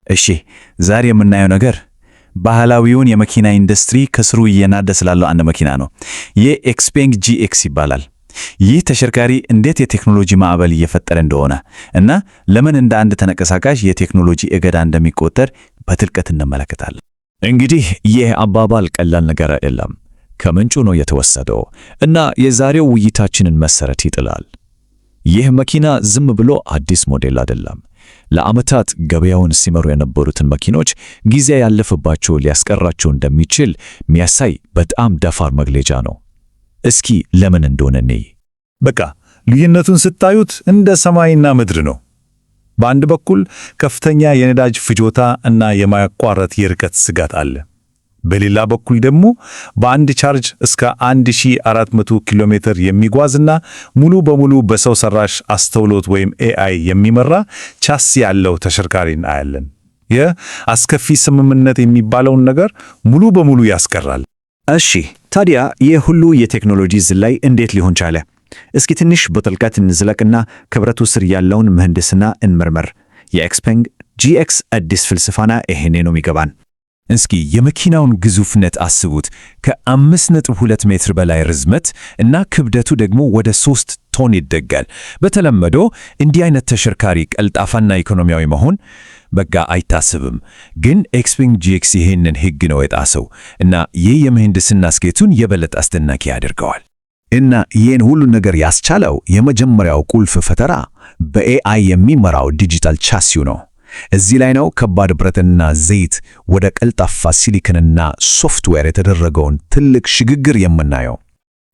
እሺ ዛሬ የምናየው ነገር ባህላዊውን የመኪና ኢንዱስትሪ ከስሩ እየናደ ስላለው አንድ መኪና ነው። የኤክስፔንግ ጂኤክስ ይባላል። ይህ ተሽከርካሪ እንዴት የቴክኖሎጂ ማዕበል እየፈጠረ እንደሆነ እና ለምን እንደ አንድ ተንቀሳቃሽ የቴክኖሎጂ እገዳ እንደሚቆጠር በጥልቀት እንመለከታለን። እንግዲህ ይህ አባባል ቀላል ነገር አይደለም። ከምንጩ ነው የተወሰደው እና የዛሬው ውይይታችንን መሰረት ይጥላል። ይህ መኪና ዝም ብሎ አዲስ ሞዴል አይደለም። ለዓመታት ገበያውን ሲመሩ የነበሩትን መኪኖች ጊዜ ያለፈባቸው ሊያስቀራቸው እንደሚችል የሚያሳይ በጣም ደፋር መግለጫ ነው። እስኪ ለምን እንደሆነ እንይ። በቃ ልዩነቱን ስታዩት እንደ ሰማይና ምድር ነው። በአንድ በኩል ከፍተኛ የነዳጅ ፍጆታ እና የማያቋርጥ የርቀት ስጋት አለ። በሌላ በኩል ደግሞ በአንድ ቻርጅ እስከ 1400 ኪሎ ሜትር የሚጓዝና ሙሉ በሙሉ በሰው ሰራሽ አስተውሎት ወይም ኤአይ የሚመራ ቻሲ ያለው ተሽከርካሪ እናያለን። ይህ አስከፊ ስምምነት የሚባለውን ነገር ሙሉ በሙሉ ያስቀራል። እሺ ታዲያ ይህ ሁሉ የቴክኖሎጂ ዝላይ እንዴት ሊሆን ቻለ? እስኪ ትንሽ በጥልቀት እንዝለቅና ክብረቱ ስር ያለውን ምህንድስና እንመርመር። የኤክስፔንግ ጂኤክስ አዲስ ፍልስፋና ይሄኔ ነው የሚገባን። እስኪ የመኪናውን ግዙፍነት አስቡት። ከ5.2 ሜትር በላይ ርዝመት እና ክብደቱ ደግሞ ወደ 3 ቶን ይደጋል። በተለምዶ እንዲህ አይነት ተሽከርካሪ ቀልጣፋና ኢኮኖሚያዊ መሆን በቃ አይታሰብም። ግን ኤክስፔንግ ጂኤክስ ይሄንን ሕግ ነው የጣሰው እና ይህ የምህንድስና ስኬቱን የበለጠ አስደናቂ ያደርገዋል። እና ይህን ሁሉ ነገር ያስቻለው የመጀመሪያው ቁልፍ ፈጠራ በኤአይ የሚመራው ዲጂታል ቻሲው ነው። እዚህ ላይ ነው ከባድ ብረትና ዘይት ወደ ቀልጣፋ ሲሊኮንና ሶፍትዌር የተደረገውን ትልቅ ሽግግር የምናየው።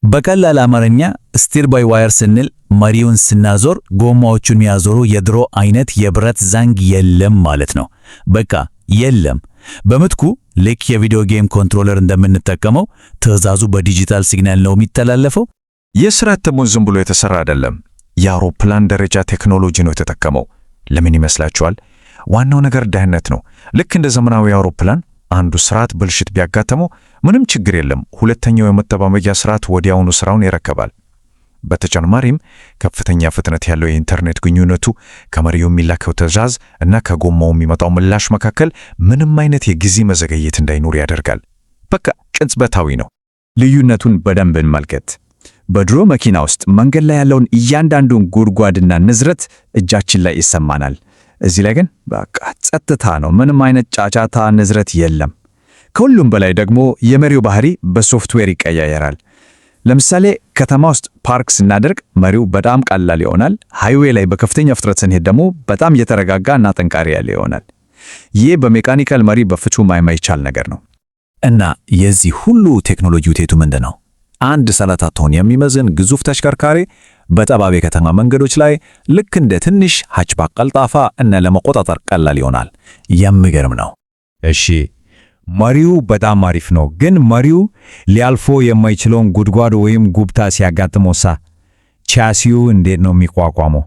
በቀላል አማርኛ ስቲር ባይ ዋየር ስንል መሪውን ስናዞር ጎማዎቹን የሚያዞሩ የድሮ አይነት የብረት ዘንግ የለም ማለት ነው። በቃ የለም። በምትኩ ልክ የቪዲዮ ጌም ኮንትሮለር እንደምንጠቀመው ትዕዛዙ በዲጂታል ሲግናል ነው የሚተላለፈው። የስርዓት ተሙን ዝም ብሎ የተሰራ አይደለም። የአውሮፕላን ደረጃ ቴክኖሎጂ ነው የተጠቀመው። ለምን ይመስላችኋል? ዋናው ነገር ደህንነት ነው። ልክ እንደ ዘመናዊ አውሮፕላን አንዱ ስርዓት ብልሽት ቢያጋጥመው ምንም ችግር የለም፣ ሁለተኛው የመጠባበቂያ ስርዓት ወዲያውኑ ስራውን ይረከባል። በተጨማሪም ከፍተኛ ፍጥነት ያለው የኢንተርኔት ግንኙነቱ ከመሪው የሚላከው ትዕዛዝ እና ከጎማው የሚመጣው ምላሽ መካከል ምንም አይነት የጊዜ መዘገየት እንዳይኖር ያደርጋል። በቃ ቅጽበታዊ ነው። ልዩነቱን በደንብ እንመልከት። በድሮ መኪና ውስጥ መንገድ ላይ ያለውን እያንዳንዱን ጉድጓድና ንዝረት እጃችን ላይ ይሰማናል። እዚህ ላይ ግን በቃ ጸጥታ ነው። ምንም አይነት ጫጫታ፣ ንዝረት የለም። ከሁሉም በላይ ደግሞ የመሪው ባህሪ በሶፍትዌር ይቀያየራል። ለምሳሌ ከተማ ውስጥ ፓርክ ስናደርግ መሪው በጣም ቀላል ይሆናል። ሃይዌይ ላይ በከፍተኛ ፍጥነት ስንሄድ ደግሞ በጣም የተረጋጋ እና ጠንካራ ያለ ይሆናል። ይህ በሜካኒካል መሪ በፍጹም የማይቻል ነገር ነው። እና የዚህ ሁሉ ቴክኖሎጂ ውጤቱ ምንድን ነው? አንድ 30 ቶን የሚመዝን ግዙፍ ተሽከርካሪ በጠባብ የከተማ መንገዶች ላይ ልክ እንደ ትንሽ ሃችባክ ቀልጣፋ እና ለመቆጣጠር ቀላል ይሆናል። የሚገርም ነው። እሺ መሪው በጣም አሪፍ ነው፣ ግን መሪው ሊያልፎ የማይችለውን ጉድጓድ ወይም ጉብታ ሲያጋጥመውሳ ቻሲው እንዴት ነው የሚቋቋመው?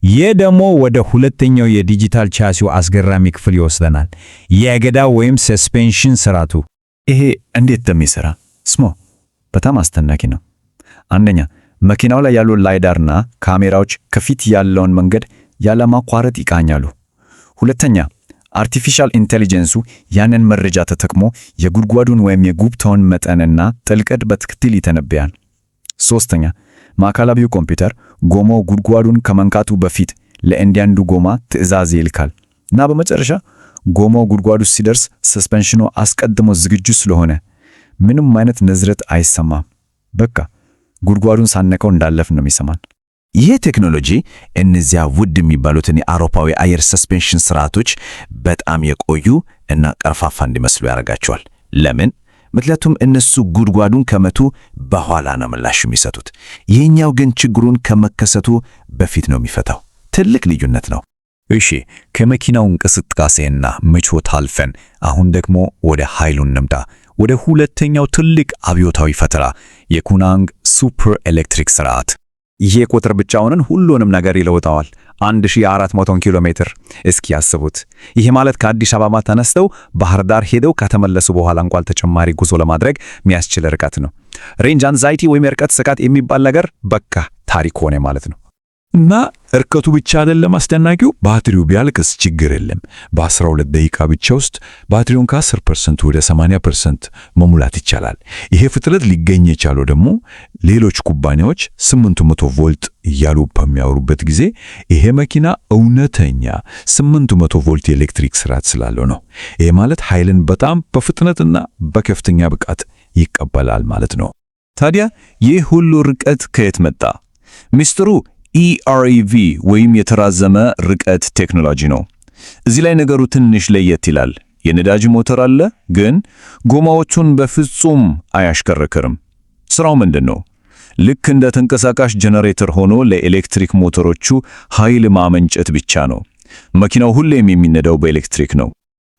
ይህ ደግሞ ወደ ሁለተኛው የዲጂታል ቻሲው አስገራሚ ክፍል ይወስደናል። የእገዳ ወይም ሰስፔንሽን ስርዓቱ። ይሄ እንዴት እንደሚሰራ ስሞ በጣም አስደናቂ ነው። አንደኛ መኪናው ላይ ያሉ ላይዳርና ካሜራዎች ከፊት ያለውን መንገድ ያለማቋረጥ ይቃኛሉ። ሁለተኛ አርቲፊሻል ኢንቴሊጀንሱ ያንን መረጃ ተጠቅሞ የጉድጓዱን ወይም የጉብታውን መጠንና ጥልቀት በትክክል ይተነብያል። ሶስተኛ ማዕከላዊው ኮምፒውተር ጎማው ጉድጓዱን ከመንካቱ በፊት ለእያንዳንዱ ጎማ ትዕዛዝ ይልካል እና በመጨረሻ ጎማው ጉድጓዱ ሲደርስ ሰስፔንሽኑ አስቀድሞ ዝግጁ ስለሆነ ምንም አይነት ንዝረት አይሰማም። በቃ ጉድጓዱን ሳነቀው እንዳለፍ ነው የሚሰማን። ይህ ቴክኖሎጂ እነዚያ ውድ የሚባሉትን የአውሮፓዊ አየር ሰስፔንሽን ስርዓቶች በጣም የቆዩ እና ቀርፋፋ እንዲመስሉ ያደርጋቸዋል። ለምን? ምክንያቱም እነሱ ጉድጓዱን ከመቱ በኋላ ነው ምላሽ የሚሰጡት። ይህኛው ግን ችግሩን ከመከሰቱ በፊት ነው የሚፈታው። ትልቅ ልዩነት ነው። እሺ ከመኪናው እንቅስቃሴና ምቾት አልፈን አሁን ደግሞ ወደ ኃይሉን እንምጣ። ወደ ሁለተኛው ትልቅ አብዮታዊ ፈጠራ የኩናንግ ሱፐር ኤሌክትሪክ ስርዓት። ይሄ ቁጥር ብቻውን ሁሉንም ነገር ይለውጣል። 1400 ኪሎ ሜትር እስኪ ያስቡት። ይሄ ማለት ከአዲስ አበባ ተነስተው ባህር ዳር ሄደው ከተመለሱ በኋላ እንኳን ተጨማሪ ጉዞ ለማድረግ የሚያስችል ርቀት ነው። ሬንጅ አንዛይቲ ወይም የርቀት ስጋት የሚባል ነገር በቃ ታሪክ ሆነ ማለት ነው። እና እርቀቱ ብቻ አይደለም አስደናቂው፣ ባትሪው ቢያልቅስ ችግር የለም። በ12 ደቂቃ ብቻ ውስጥ ባትሪውን ከ10% ወደ 80% መሙላት ይቻላል። ይሄ ፍጥነት ሊገኝ የቻለው ደግሞ ሌሎች ኩባንያዎች 800 ቮልት እያሉ በሚያወሩበት ጊዜ ይሄ መኪና እውነተኛ 800 ቮልት የኤሌክትሪክ ስርዓት ስላለው ነው። ይሄ ማለት ኃይልን በጣም በፍጥነትና በከፍተኛ ብቃት ይቀበላል ማለት ነው። ታዲያ ይህ ሁሉ ርቀት ከየት መጣ? ሚስጥሩ EREV ወይም የተራዘመ ርቀት ቴክኖሎጂ ነው። እዚህ ላይ ነገሩ ትንሽ ለየት ይላል። የነዳጅ ሞተር አለ፣ ግን ጎማዎቹን በፍጹም አያሽከረክርም። ስራው ምንድን ነው? ልክ እንደ ተንቀሳቃሽ ጄኔሬተር ሆኖ ለኤሌክትሪክ ሞተሮቹ ኃይል ማመንጨት ብቻ ነው። መኪናው ሁሌም የሚነዳው በኤሌክትሪክ ነው።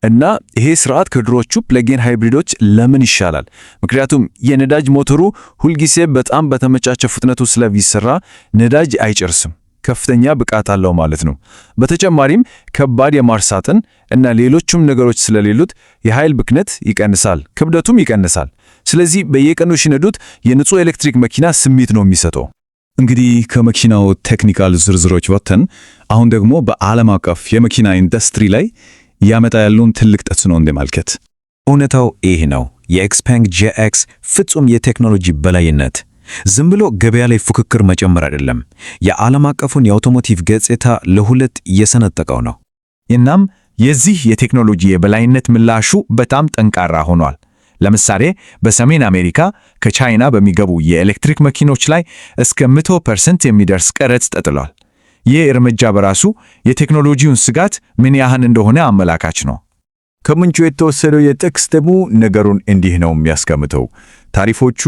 እና ይሄ ስርዓት ከድሮቹ ፕለጊን ሃይብሪዶች ለምን ይሻላል? ምክንያቱም የነዳጅ ሞተሩ ሁልጊዜ በጣም በተመቻቸ ፍጥነቱ ስለሚሰራ ነዳጅ አይጨርስም። ከፍተኛ ብቃት አለው ማለት ነው። በተጨማሪም ከባድ የማርሳትን እና ሌሎችም ነገሮች ስለሌሉት የኃይል ብክነት ይቀንሳል፣ ክብደቱም ይቀንሳል። ስለዚህ በየቀኑ ሲነዱት የንጹህ ኤሌክትሪክ መኪና ስሜት ነው የሚሰጠው። እንግዲህ ከመኪናው ቴክኒካል ዝርዝሮች ወጥተን አሁን ደግሞ በዓለም አቀፍ የመኪና ኢንዱስትሪ ላይ ያመጣ ያለውን ትልቅ ተጽዕኖ እንመልከት። እውነታው ይህ ነው። የኤክስፓንግ GX ፍጹም የቴክኖሎጂ በላይነት ዝም ብሎ ገበያ ላይ ፉክክር መጨመር አይደለም፣ የዓለም አቀፉን የአውቶሞቲቭ ገጽታ ለሁለት እየሰነጠቀው ነው። እናም የዚህ የቴክኖሎጂ የበላይነት ምላሹ በጣም ጠንካራ ሆኗል። ለምሳሌ በሰሜን አሜሪካ ከቻይና በሚገቡ የኤሌክትሪክ መኪኖች ላይ እስከ 100% የሚደርስ ቀረጥ ተጥሏል። ይህ እርምጃ በራሱ የቴክኖሎጂውን ስጋት ምን ያህል እንደሆነ አመላካች ነው። ከምንጩ የተወሰደው የጥቅስ ደግሞ ነገሩን እንዲህ ነው የሚያስቀምጠው። ታሪፎቹ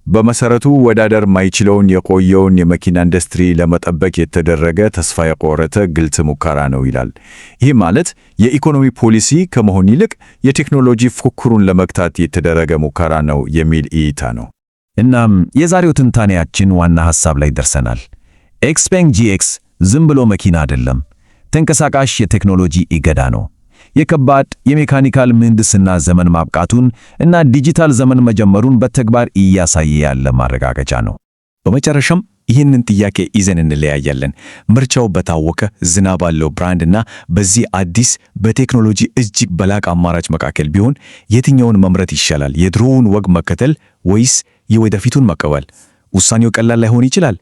በመሰረቱ ወዳደር ማይችለውን የቆየውን የመኪና ኢንዱስትሪ ለመጠበቅ የተደረገ ተስፋ የቆረጠ ግልጽ ሙከራ ነው ይላል። ይህ ማለት የኢኮኖሚ ፖሊሲ ከመሆን ይልቅ የቴክኖሎጂ ፉክክሩን ለመግታት የተደረገ ሙከራ ነው የሚል እይታ ነው። እናም የዛሬው ትንታኔያችን ዋና ሐሳብ ላይ ደርሰናል። ኤክስፓንግ GX ዝም ብሎ መኪና አይደለም፣ ተንቀሳቃሽ የቴክኖሎጂ እገዳ ነው። የከባድ የሜካኒካል ምህንድስና ዘመን ማብቃቱን እና ዲጂታል ዘመን መጀመሩን በተግባር እያሳየ ያለ ማረጋገጫ ነው። በመጨረሻም ይህንን ጥያቄ ይዘን እንለያያለን። ምርጫው በታወቀ ዝናብ ባለው ብራንድና በዚህ አዲስ በቴክኖሎጂ እጅግ በላቅ አማራጭ መካከል ቢሆን የትኛውን መምረጥ ይሻላል? የድሮውን ወግ መከተል ወይስ የወደፊቱን መቀበል? ውሳኔው ቀላል ላይሆን ይችላል።